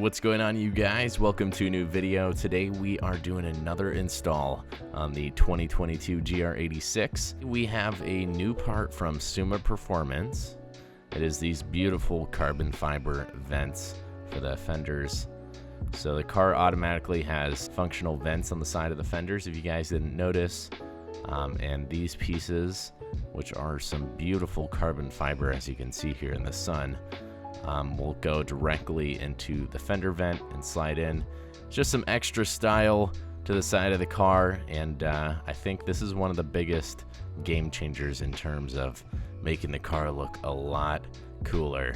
What's going on, you guys? Welcome to a new video. Today we are doing another install on the 2022 GR86. We have a new part from SUMA Performance. It is these beautiful carbon fiber vents for the fenders. So the car automatically has functional vents on the side of the fenders, if you guys didn't notice. And these pieces, which are some beautiful carbon fiber, as you can see here in the sun, will go directly into the fender vent and slide in. Just some extra style to the side of the car, and I think this is one of the biggest game changers in terms of making the car look a lot cooler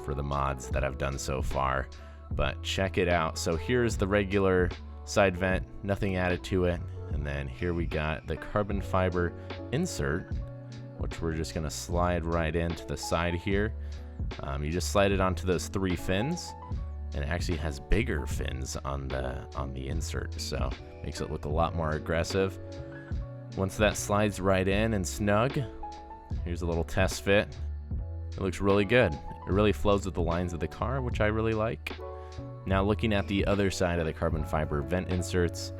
for the mods that I've done so far. But check it out. So here's the regular side vent, nothing added to it, and then here we got the carbon fiber insert, which we're just going to slide right into the side here. You just slide it onto those three fins, and it actually has bigger fins on the insert, so makes it look a lot more aggressive. Once that slides right in and snug, here's a little test fit. It looks really good. It really flows with the lines of the car, which I really like. Now looking at the other side of the carbon fiber vent inserts,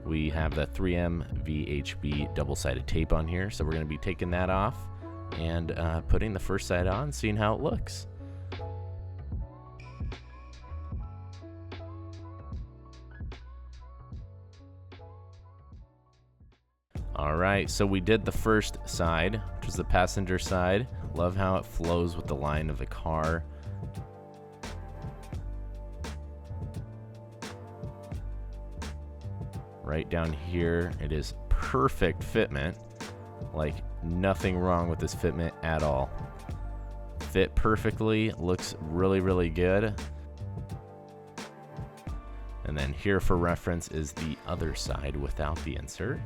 we have the 3M VHB double-sided tape on here, so we're going to be taking that off and putting the first side on, seeing how it looks. Alright, so we did the first side, which was the passenger side. Love how it flows with the line of the car. Right down here, it is perfect fitment. Like, nothing wrong with this fitment at all. Fit perfectly, looks really, really good. And then here for reference is the other side without the insert.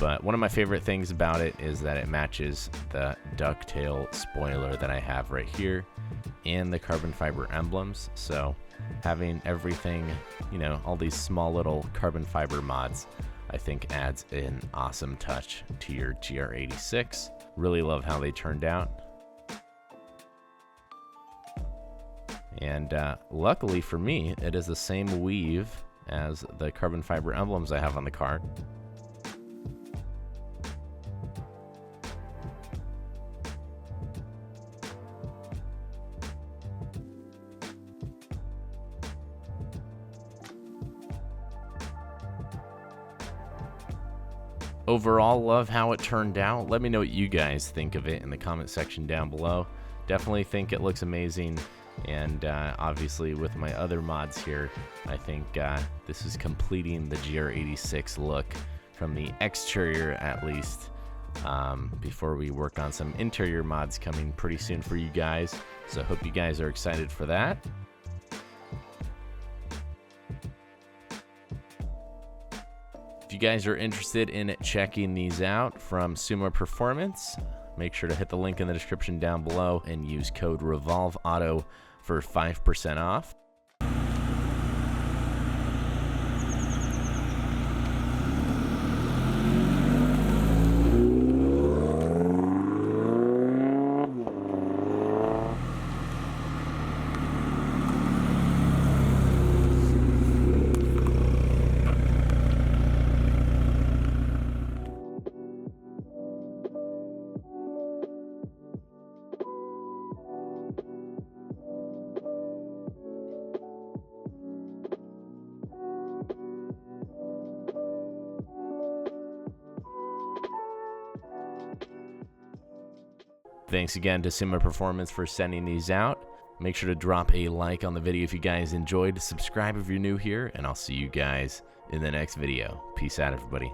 But one of my favorite things about it is that it matches the ducktail spoiler that I have right here and the carbon fiber emblems. So having everything, you know, all these small little carbon fiber mods, I think adds an awesome touch to your GR86. Really love how they turned out. And luckily for me, it is the same weave as the carbon fiber emblems I have on the car. Overall, love how it turned out. Let me know what you guys think of it in the comment section down below. Definitely think it looks amazing, and obviously with my other mods here, I think this is completing the GR86 look from the exterior, at least, before we work on some interior mods coming pretty soon for you guys. So hope you guys are excited for that. If you guys are interested in checking these out from SUMA Performance, make sure to hit the link in the description down below and use code RevolveAuto for 5% off. Thanks again to SUMA Performance for sending these out. Make sure to drop a like on the video if you guys enjoyed. Subscribe if you're new here, and I'll see you guys in the next video. Peace out, everybody.